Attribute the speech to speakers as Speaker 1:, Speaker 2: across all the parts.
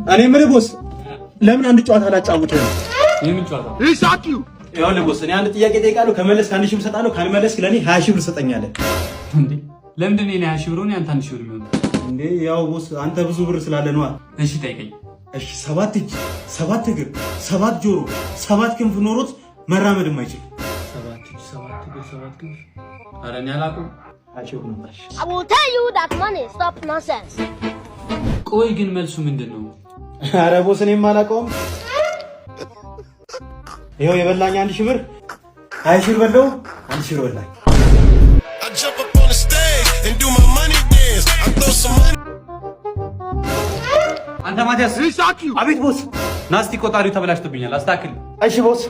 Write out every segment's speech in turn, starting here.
Speaker 1: እኔ ምን ቦስ ለምን አንድ ጨዋታ አላጫውትህም?
Speaker 2: የምን ጨዋታ?
Speaker 1: ይሳቂው ይኸውልህ ቦስ፣ እኔ አንድ ጥያቄ ጠይቃለሁ። ከመለስክ 1000 ብር እሰጥሃለሁ። ካልመለስክ ለኔ 20 ብር ትሰጠኛለህ።
Speaker 2: እንዴ ለምንድን ነው 20 ብር ነው ያንተ 1000 ብር የሚሆነው?
Speaker 1: እንዴ ያው ቦስ አንተ ብዙ ብር ስላለ ነው።
Speaker 2: እሺ ጠይቀኝ።
Speaker 1: እሺ 7 እጅ 7 እግር 7 ጆሮ 7 ክንፍ ኖሮት መራመድ የማይችል
Speaker 2: 7 እጅ 7 እግር 7 ክንፍ? ኧረ እኔ አላውቅም።
Speaker 3: I will tell you that money stop nonsense.
Speaker 2: ቆይ ግን መልሱ ምንድነው?
Speaker 1: ኧረ ቦስ እኔም አላውቀውም። ይኸው የበላኝ 1000 ብር 20 ብር በለው 1000 ብር በላኝ።
Speaker 2: አንተ ማቲያስ
Speaker 1: አቤት ቦስ።
Speaker 2: ናስቲ ቆጣሪው ተበላሽቶብኛል አስተካክል።
Speaker 1: እሺ ቦስ።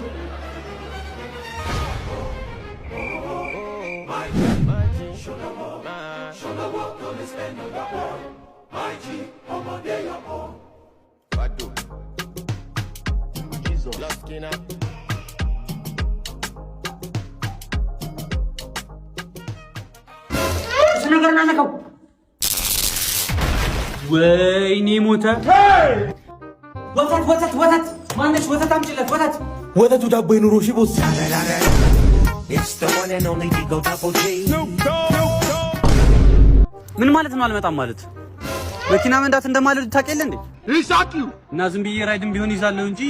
Speaker 2: ወይኔ ሞተ። ወተት ማነች? ወተት አምጪለት።
Speaker 1: ወተቱ ዳቦ ይኑሮ። እሺ ቦስ።
Speaker 2: ምን ማለት ነው አልመጣም ማለት? መኪና መንዳት እንደማለት ታውቂያለ እንዴ?
Speaker 1: ይሳቂው
Speaker 2: እና ዝም ብዬ ራይድም ቢሆን ይዛለሁ እንጂ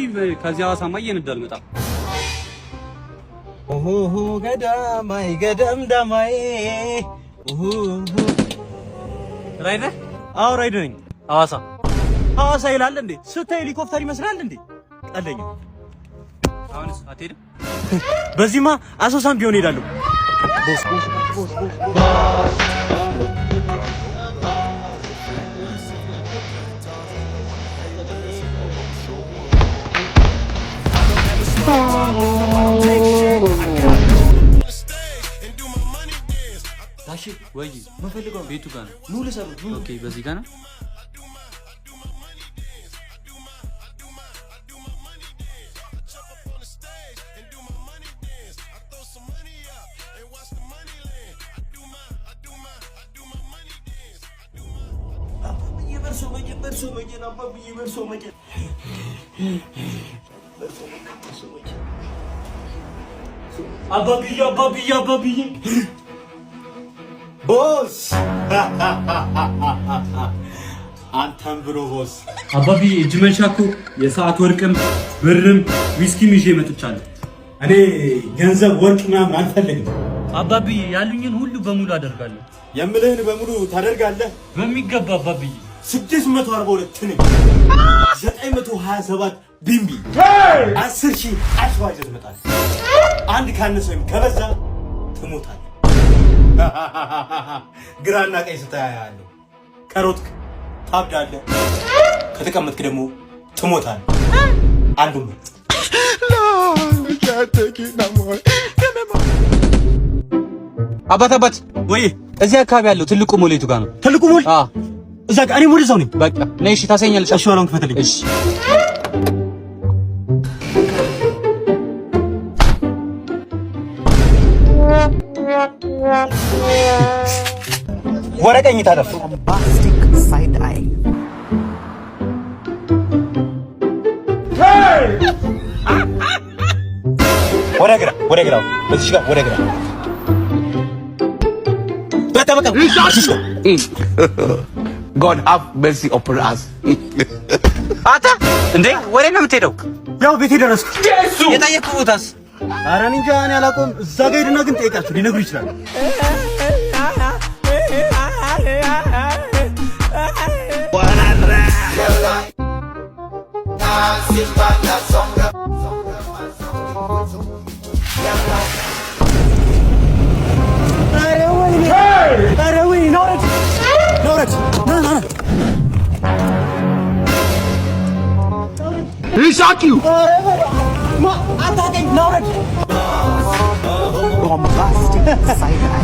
Speaker 2: ከዚህ ሐዋሳማ እየነዳሁ አልመጣም።
Speaker 1: ኦሆ ገዳማይ ገደም ዳማይ
Speaker 2: ራይድ?
Speaker 1: አዎ ራይድ ነኝ። ሐዋሳ ይላል እንዴ? ስታይ ሄሊኮፕተር ይመስላል እንዴ? ቀለኝ።
Speaker 2: አሁንስ አትሄድም?
Speaker 1: በዚህማ አሶሳም ቢሆን ሄዳለሁ። ቦስ
Speaker 2: ታሺ ወይ
Speaker 1: መፈልገው
Speaker 2: ቤቱ ጋር ነው።
Speaker 1: ኑ ልሰሩት።
Speaker 2: ኦኬ በዚህ ጋር ነው።
Speaker 1: አባብዬ ቦስ አንተም ብሎ ቦስ
Speaker 2: አባቢ እጅ መንሻ እኮ የሰዓት ወርቅም ብርም ዊስኪም ይዤ መጥቻለሁ።
Speaker 1: እኔ ገንዘብ ወርቅ ምናምን አልፈልግም።
Speaker 2: አባቢ ያሉኝን ሁሉ በሙሉ አደርጋለሁ።
Speaker 1: የምልህን በሙሉ ታደርጋለህ?
Speaker 2: በሚገባ አባቢ።
Speaker 1: 642 ትንኝ 927 ቢምቢ 10,000 አሽዋ ይዘህ ትመጣለህ። አንድ ካነሰ ወይም ከበዛ ትሞታለህ። ግራና ቀኝ ስታያለህ። ከሮጥክ ታብዳለህ፣ ከተቀመጥክ ደግሞ ትሞታለህ። አንዱን ምርጥ።
Speaker 2: አባት
Speaker 1: ወይ
Speaker 2: እዚህ አካባቢ ያለው ትልቁ ሞል የቱ ጋር ነው?
Speaker 1: ትልቁ ሞል?
Speaker 2: አዎ
Speaker 1: እዛ ጋር። እኔ ወደዛው ነኝ።
Speaker 2: በቃ ነይ። እሺ ታሰኛለሽ?
Speaker 1: እሺ አሁን ክፈትልኝ።
Speaker 2: እሺ
Speaker 1: ወረቀኝ ታደፍ
Speaker 4: bombastic side eye.
Speaker 1: ወደ ግራ በዚህ ጋር ወደ ግራ በቃ
Speaker 4: God have mercy upon us.
Speaker 2: አታ እንዴ ወሬ ነው የምትሄደው?
Speaker 1: ያው ቤቴ ደረስኩ።
Speaker 2: የጠየቅኩህ ቦታስ?
Speaker 1: ኧረ እኔ እንጃ፣ እኔ አላውቀውም። እዛ ጋር ሄድና ግን ጠይቃቸው ሊነግሩ ይችላሉ። ኧረ ወይኔ ናውረድ ይሳቂው አታውቀኝ። ናውረድ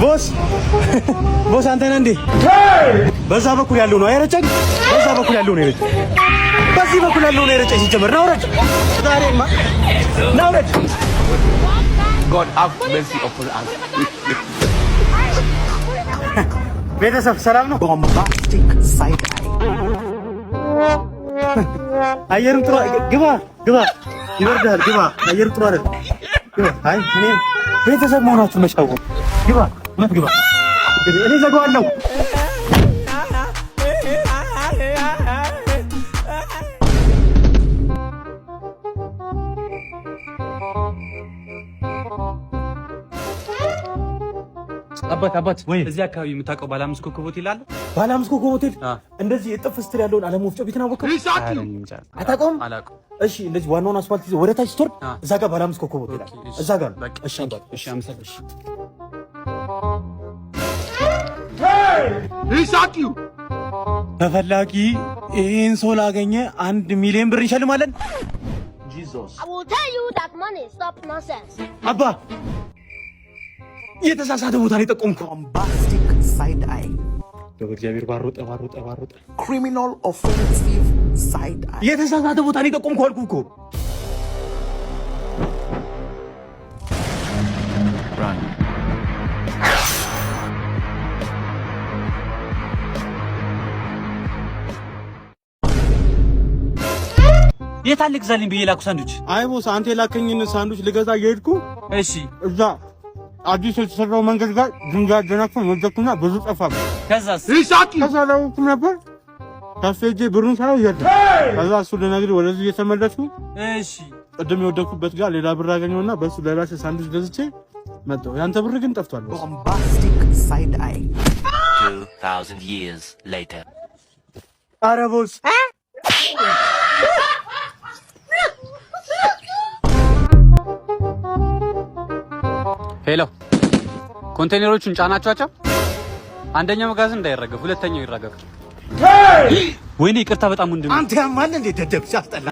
Speaker 1: ቦስ አንተ ነህ እንዴ? በዛ በኩል ያለው ነው አይረጨኝ። በዛ በኩል ያለው ነው አይረጨኝ። በዚህ በኩል ያለው ነው አይረጨኝ። ሲጀመር ናውረድ ዛሬማ ናውረድ።
Speaker 4: God have mercy upon us.
Speaker 1: ቤተሰብ ሰላም ነው?
Speaker 4: Bombastic side eye.
Speaker 1: አየሩን ጥሩ ግባ ይወርዳል ግባ አየሩን ጥሩ አይደል ግባ አይ እኔ ቤተሰብ መሆናችሁ መሻው ግባ ግባ እኔ ዘጋዋለሁ
Speaker 2: አባት እዚህ አካባቢ የምታውቀው ባለ 5 ኮከብ ሆቴል አለ?
Speaker 1: ባለ 5 ኮከብ ሆቴል እንደዚህ እጥፍ ስትል ያለውን ዓለም ወፍጮ ቤትን አወቀው? አታውቀውም? እሺ እንደዚህ ዋናውን አስፋልት ይዘህ ወደ ታች ስትወርድ እዛ ጋር ባለ 5 ኮከብ ሆቴል አለ። እዛ ጋር ነው። እሺ አመሰግናለሁ። ተፈላጊ ይሄን ሰው ላገኘ 1 ሚሊዮን ብር እንሸልማለን።
Speaker 3: I will tell you that money. Stop nonsense.
Speaker 1: አባ የተሳሳተ ቦታ ላይ ጠቆምኩ።
Speaker 5: bombastic side eye
Speaker 1: በእግዚአብሔር ባሮጠ
Speaker 5: criminal offensive side eye
Speaker 1: የተሳሳተ ቦታ ላይ ጠቆምኩ አልኩ እኮ።
Speaker 4: Run.
Speaker 2: የታል ግዛልኝ ብዬ ላኩ ሳንዱች።
Speaker 1: አይ ቦስ አንተ የላከኝን ሳንዱች ልገዛ እየሄድኩ
Speaker 2: እሺ
Speaker 1: እዛ አዲስ የተሰራው መንገድ ጋር ድንጋይ አደናቅፎ ወደኩና ብዙ ጠፋ።
Speaker 2: ከዛስ
Speaker 1: ከዛ ላውኩም ነበር ታስፈጀ ብሩን ሳይው ይሄድ ከዛ እሱ ለነገር ወደዚህ እየተመለስኩ
Speaker 2: እሺ
Speaker 1: ቅድም የወደኩበት ጋር ሌላ ብር አገኘውና በሱ ለራሴ ሳንዱች ገዝቼ መጣሁ። ያንተ ብር ግን ጠፍቷል።
Speaker 5: bombastic side eye
Speaker 4: 2000 years later.
Speaker 1: አረ ቦስ
Speaker 2: ሄሎ ኮንቴነሮቹን ጫናቸዋቸው። አንደኛው መጋዘን እንዳይረገፍ፣ ሁለተኛው ይረገፍ። ወይኔ ይቅርታ በጣም ወንድም
Speaker 1: አንተ ያማል እንዴ ደደብ ሲያስጠላ።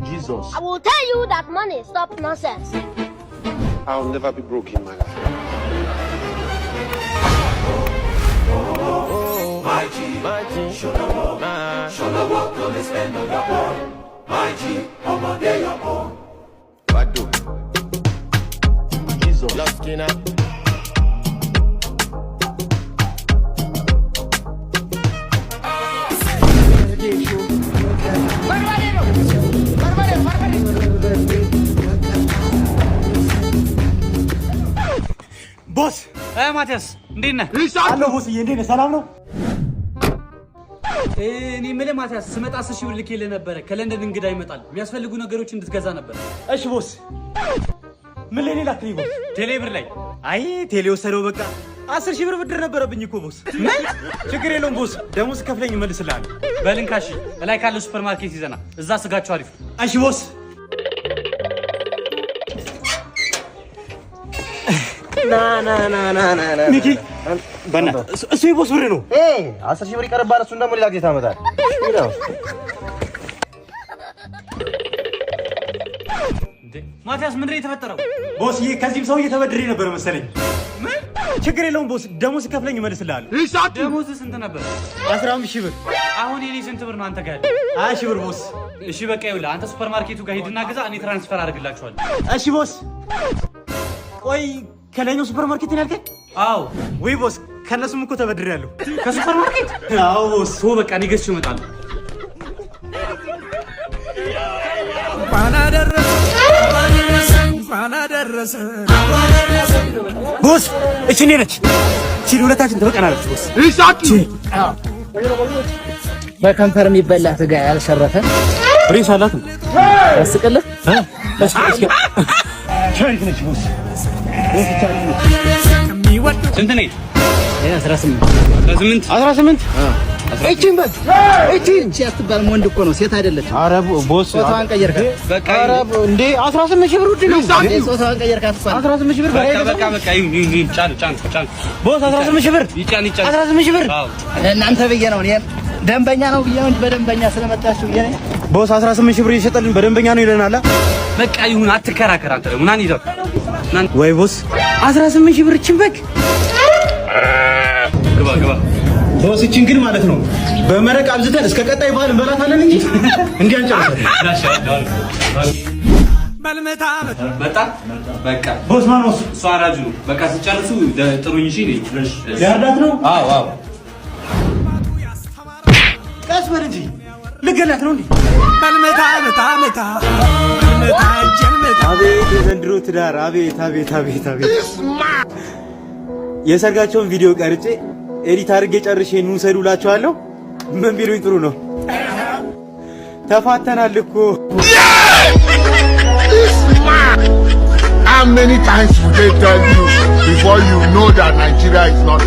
Speaker 4: Jesus.
Speaker 3: I will tell you that money. Stop nonsense.
Speaker 6: I'll never be broke in my life.
Speaker 4: Jesus.
Speaker 6: Love skinner.
Speaker 1: ቦስ
Speaker 2: ማቲያስ እንዴት ነህ?
Speaker 1: አሎ ቦስ እንዴት ነህ? ሰላም ነው?
Speaker 2: እኔ የምልህ ማቲያስ ስመጣ 10 ሺህ ብር ልኬልህ ነበረ። ከለንደን እንግዳ ይመጣል። የሚያስፈልጉ ነገሮች እንድትገዛ ነበር።
Speaker 1: እሺ ቦስ ምን ላይ ላክልኝ ቦስ?
Speaker 2: ቴሌ ብር ላይ።
Speaker 1: አይ ቴሌ ወሰደው በቃ 10 ሺህ ብር ብድር ነበረብኝ እኮ ቦስ። ችግር የለውም ቦስ ደሞዝ ከፍለኝ እመልስልሃለሁ።
Speaker 2: በልንካሽ ላይ ካለው ሱፐር ማርኬት ይዘና እዛ ስጋቸው አሪፍ።
Speaker 1: እሺ ቦስ
Speaker 6: ና
Speaker 1: ሚኪ በና እሱ የቦስ ብር ነው።
Speaker 6: 10 ሺህ ብር ይቀርባል። እሱን ደግሞ ሌላ ጊዜ ታመጣል።
Speaker 2: ማቲያስ ምንድን ነው የተፈጠረው?
Speaker 1: ቦስ ይሄ ከዚህም ሰው እየተበድሬ ነበር መሰለኝ።
Speaker 2: ምን?
Speaker 1: ችግር የለውም ቦስ ደሞዝ ከፍለኝ እመልስልሃለሁ።
Speaker 2: ደሞዝ ስንት ነበር?
Speaker 1: 15 ሺህ ብር።
Speaker 2: አሁን የኔ ስንት ብር ነው አንተ ጋር?
Speaker 1: 20 ሺህ ብር ቦስ።
Speaker 2: እሺ በቃ ይኸውልህ አንተ ሱፐር ማርኬቱ ጋር ሂድና ግዛ፣ እኔ ትራንስፈር አድርግላችኋለሁ።
Speaker 1: እሺ ቦስ። ቆይ ከላይኛው ሱፐር ማርኬት ነው ያልከኝ?
Speaker 2: አዎ።
Speaker 1: ወይ ቦስ ከነሱም እኮ ተበድሬያለሁ።
Speaker 2: ከሱፐር ማርኬት?
Speaker 1: አዎ ቦስ።
Speaker 2: ቶ በቃ እኔ ገዝቼ እመጣለሁ።
Speaker 1: ቦስ እቺ እኔ ነች። እቺ ሁለታችን ትበቃናለች ቦስ።
Speaker 7: በከንፈር የሚበላ ስጋ ያልሸረፈ
Speaker 1: ሬስ አላት ነው
Speaker 7: ያስቀልህ።
Speaker 1: ቻሪክ ነች ቦስ።
Speaker 2: ስንት ነኝ?
Speaker 7: 18
Speaker 2: 18
Speaker 7: እቺን በል እቺን ያስተባል ወንድ እኮ ነው ሴት አይደለችም።
Speaker 1: ኧረ ቦስ
Speaker 7: ጾታዋን ቀየርካት።
Speaker 2: በቃ
Speaker 1: ኧረ እንዴ 18 ሺህ ብር ውድ ነው።
Speaker 7: ጾታዋን ቀየርካት እኮ
Speaker 1: 18 ሺህ ብር
Speaker 2: በቃ ይሁን ጫን
Speaker 1: ቦስ 18 ሺህ ብር
Speaker 2: ይጫን
Speaker 1: 18 ሺህ ብር
Speaker 7: እናንተ ብዬ ነው እኔ ደንበኛ ነው ብዬ ነው በደንበኛ ስለመጣችሁ ብዬ ነው።
Speaker 1: ቦስ 18 ሺህ ብር እየሸጠልን በደንበኛ ነው ይለናል።
Speaker 2: በቃ ይሁን አትከራከር አንተ ደግሞ ናን ይዘው
Speaker 1: ወይ ቦስ 18 ሺህ ብር እቺን በግ
Speaker 2: ግባ
Speaker 1: ቦስ እቺን ግን ማለት ነው በመረቅ አብዝተን እስከ ቀጣይ በዓል እንበላታለን እንጂ እንዴ አንጨርሰን።
Speaker 2: መጣ በቃ
Speaker 1: ቦስ ማኖስ
Speaker 2: እሱ አራጁ ነው። በቃ ሲጨርሱ ጥሩኝ እሺ ነኝ
Speaker 1: ያርዳት ነው።
Speaker 2: አዎ
Speaker 1: ቀስ በል እንጂ ልገላት ነው እንዴ? መልመታ መታ መታ መልመታ ጀልመታ። አቤት የዘንድሮ ትዳር! አቤት አቤት አቤት አቤት! የሰርጋቸውን ቪዲዮ ቀርጬ ኤዲት አድርጌ ጨርሼ ኑ ሰዱላችኋለሁ። ምን ቢሉኝ ጥሩ ነው? ተፋተናል እኮ።
Speaker 8: How many times will they tell you before you know that Nigeria is not